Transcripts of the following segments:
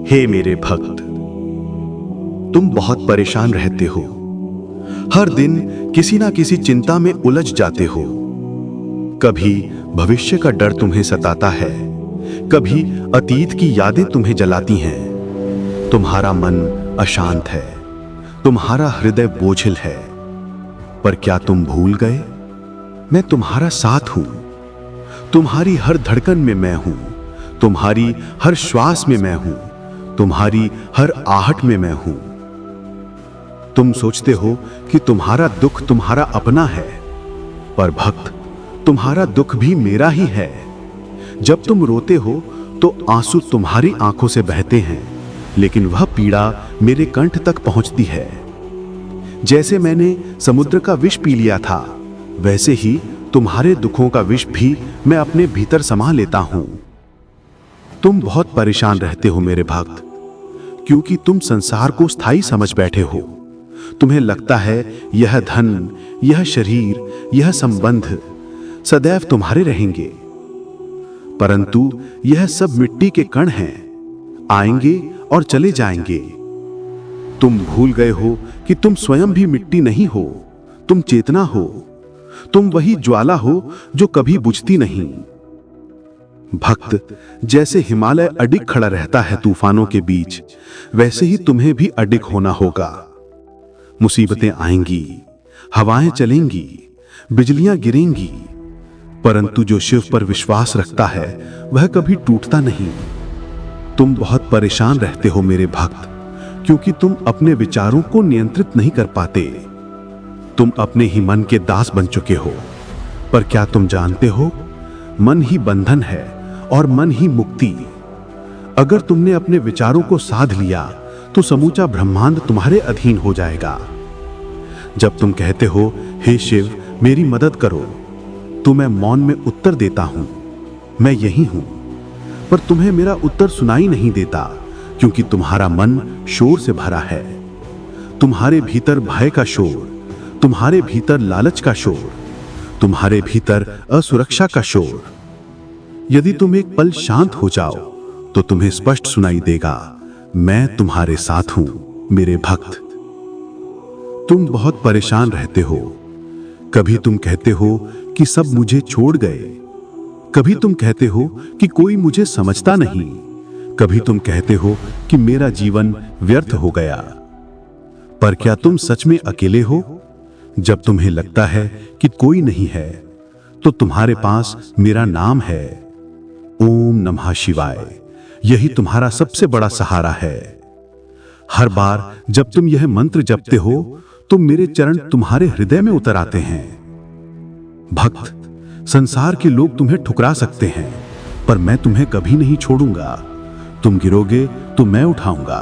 हे मेरे भक्त, तुम बहुत परेशान रहते हो। हर दिन किसी ना किसी चिंता में उलझ जाते हो। कभी भविष्य का डर तुम्हें सताता है, कभी अतीत की यादें तुम्हें जलाती हैं। तुम्हारा मन अशांत है, तुम्हारा हृदय बोझिल है। पर क्या तुम भूल गए, मैं तुम्हारा साथ हूं। तुम्हारी हर धड़कन में मैं हूं, तुम्हारी हर श्वास में मैं हूं, तुम्हारी हर आहट में मैं हूं। तुम सोचते हो कि तुम्हारा दुख तुम्हारा अपना है, पर भक्त, तुम्हारा दुख भी मेरा ही है। जब तुम रोते हो तो आंसू तुम्हारी आंखों से बहते हैं, लेकिन वह पीड़ा मेरे कंठ तक पहुंचती है। जैसे मैंने समुद्र का विष पी लिया था, वैसे ही तुम्हारे दुखों का विष भी मैं अपने भीतर समा लेता हूं। तुम बहुत परेशान रहते हो मेरे भक्त, क्योंकि तुम संसार को स्थायी समझ बैठे हो। तुम्हें लगता है यह धन, यह शरीर, यह संबंध सदैव तुम्हारे रहेंगे, परंतु यह सब मिट्टी के कण हैं, आएंगे और चले जाएंगे। तुम भूल गए हो कि तुम स्वयं भी मिट्टी नहीं हो, तुम चेतना हो। तुम वही ज्वाला हो जो कभी बुझती नहीं। भक्त, जैसे हिमालय अडिग खड़ा रहता है तूफानों के बीच, वैसे ही तुम्हें भी अडिग होना होगा। मुसीबतें आएंगी, हवाएं चलेंगी, बिजलियां गिरेंगी, परंतु जो शिव पर विश्वास रखता है वह कभी टूटता नहीं। तुम बहुत परेशान रहते हो मेरे भक्त, क्योंकि तुम अपने विचारों को नियंत्रित नहीं कर पाते। तुम अपने ही मन के दास बन चुके हो। पर क्या तुम जानते हो, मन ही बंधन है और मन ही मुक्ति। अगर तुमने अपने विचारों को साध लिया तो समूचा ब्रह्मांड तुम्हारे अधीन हो जाएगा। जब तुम कहते हो, हे शिव मेरी मदद करो, तो मैं मौन में उत्तर देता हूं, मैं यही हूं। पर तुम्हें मेरा उत्तर सुनाई नहीं देता, क्योंकि तुम्हारा मन शोर से भरा है। तुम्हारे भीतर भय का शोर, तुम्हारे भीतर लालच का शोर, तुम्हारे भीतर असुरक्षा का शोर। यदि तुम एक पल शांत हो जाओ तो तुम्हें स्पष्ट सुनाई देगा, मैं तुम्हारे साथ हूं मेरे भक्त। तुम बहुत परेशान रहते हो। कभी तुम कहते हो कि सब मुझे छोड़ गए, कभी तुम कहते हो कि कोई मुझे समझता नहीं, कभी तुम कहते हो कि मेरा जीवन व्यर्थ हो गया। पर क्या तुम सच में अकेले हो? जब तुम्हें लगता है कि कोई नहीं है, तो तुम्हारे पास मेरा नाम है, ओम नमः शिवाय। यही तुम्हारा सबसे बड़ा सहारा है। हर बार जब तुम यह मंत्र जपते हो तो मेरे चरण तुम्हारे हृदय में उतर आते हैं। भक्त, संसार के लोग तुम्हें ठुकरा सकते हैं, पर मैं तुम्हें कभी नहीं छोड़ूंगा। तुम गिरोगे तो मैं उठाऊंगा,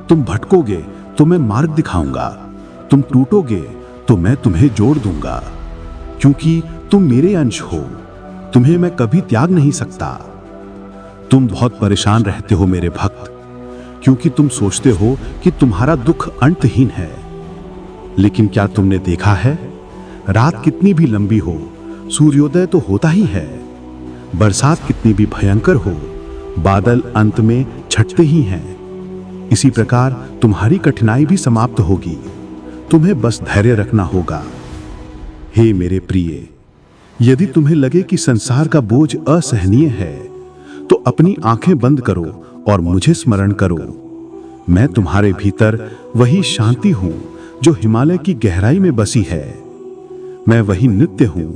तुम भटकोगे तो मैं मार्ग दिखाऊंगा, तुम टूटोगे तो मैं तुम्हें जोड़ दूंगा। क्योंकि तुम मेरे अंश हो, तुम्हें मैं कभी त्याग नहीं सकता। तुम बहुत परेशान रहते हो मेरे भक्त, क्योंकि तुम सोचते हो कि तुम्हारा दुख अंतहीन है। लेकिन क्या तुमने देखा है, रात कितनी भी लंबी हो, सूर्योदय तो होता ही है। बरसात कितनी भी भयंकर हो, बादल अंत में छटते ही हैं। इसी प्रकार तुम्हारी कठिनाई भी समाप्त होगी। तुम्हें बस धैर्य रखना होगा। हे मेरे प्रिय, यदि तुम्हें लगे कि संसार का बोझ असहनीय है, तो अपनी आंखें बंद करो और मुझे स्मरण करो। मैं तुम्हारे भीतर वही शांति हूं जो हिमालय की गहराई में बसी है। मैं वही नित्य हूं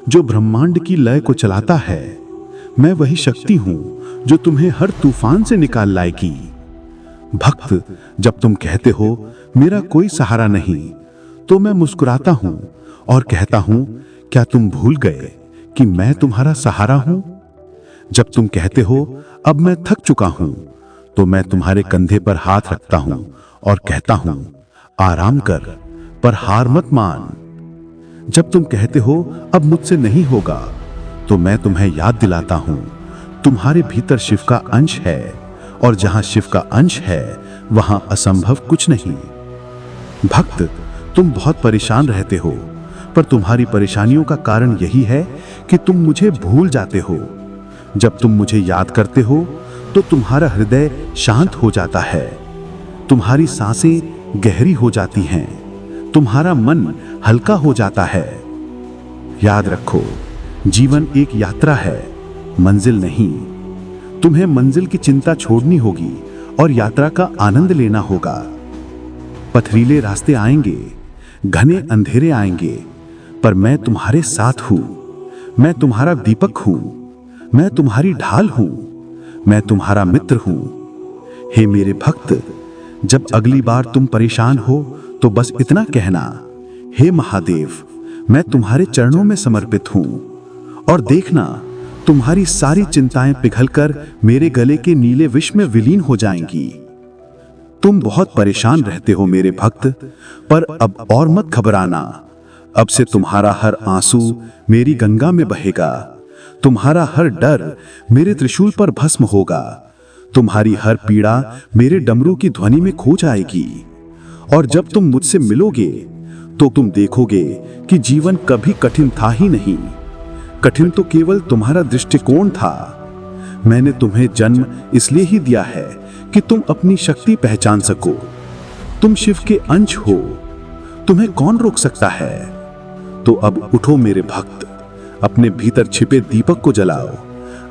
जो ब्रह्मांड की लय को चलाता है। मैं वही शक्ति हूं जो तुम्हें हर तूफान से निकाल लाएगी। भक्त, जब तुम कहते हो मेरा कोई सहारा नहीं, तो मैं मुस्कुराता हूं और कहता हूं, क्या तुम भूल गए कि मैं तुम्हारा सहारा हूं? जब तुम कहते हो अब मैं थक चुका हूं, तो मैं तुम्हारे कंधे पर हाथ रखता हूं और कहता हूं, आराम कर, पर हार मत मान। जब तुम कहते हो अब मुझसे नहीं होगा, तो मैं तुम्हें याद दिलाता हूं, तुम्हारे भीतर शिव का अंश है, और जहां शिव का अंश है वहां असंभव कुछ नहीं। भक्त, तुम बहुत परेशान रहते हो, पर तुम्हारी परेशानियों का कारण यही है कि तुम मुझे भूल जाते हो। जब तुम मुझे याद करते हो तो तुम्हारा हृदय शांत हो जाता है, तुम्हारी सांसें गहरी हो जाती हैं, तुम्हारा मन हल्का हो जाता है। याद रखो, जीवन एक यात्रा है, मंजिल नहीं। तुम्हें मंजिल की चिंता छोड़नी होगी और यात्रा का आनंद लेना होगा। पथरीले रास्ते आएंगे, घने अंधेरे आएंगे, पर मैं तुम्हारे साथ हूं। मैं तुम्हारा दीपक हूं, मैं तुम्हारी ढाल हूं, मैं तुम्हारा मित्र हूं। हे मेरे भक्त, जब अगली बार तुम परेशान हो तो बस इतना कहना, हे महादेव, मैं तुम्हारे चरणों में समर्पित हूं। और देखना, तुम्हारी सारी चिंताएं पिघलकर मेरे गले के नीले विष में विलीन हो जाएंगी। तुम बहुत परेशान रहते हो मेरे भक्त, पर अब और मत घबराना। अब से तुम्हारा हर आंसू मेरी गंगा में बहेगा, तुम्हारा हर डर मेरे त्रिशूल पर भस्म होगा, तुम्हारी हर पीड़ा मेरे डमरू की ध्वनि में खो जाएगी। और जब तुम मुझसे मिलोगे तो तुम देखोगे कि जीवन कभी कठिन था ही नहीं। कठिन तो केवल तुम्हारा दृष्टिकोण था। मैंने तुम्हें जन्म इसलिए ही दिया है कि तुम अपनी शक्ति पहचान सको। तुम शिव के अंश हो, तुम्हें कौन रोक सकता है? तो अब उठो मेरे भक्त, अपने भीतर छिपे दीपक को जलाओ,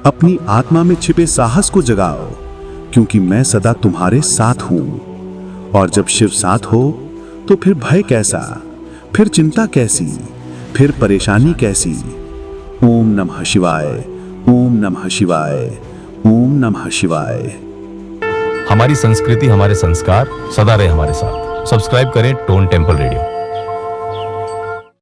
अपनी आत्मा में छिपे साहस को जगाओ, क्योंकि मैं सदा तुम्हारे साथ हूं। और जब शिव साथ हो तो फिर भय कैसा, फिर चिंता कैसी, फिर परेशानी कैसी। ओम नमः शिवाय, ओम नमः शिवाय, ओम नमः शिवाय। हमारी संस्कृति, हमारे संस्कार सदा रहे हमारे साथ। सब्सक्राइब करें टोन टेम्पल रेडियो।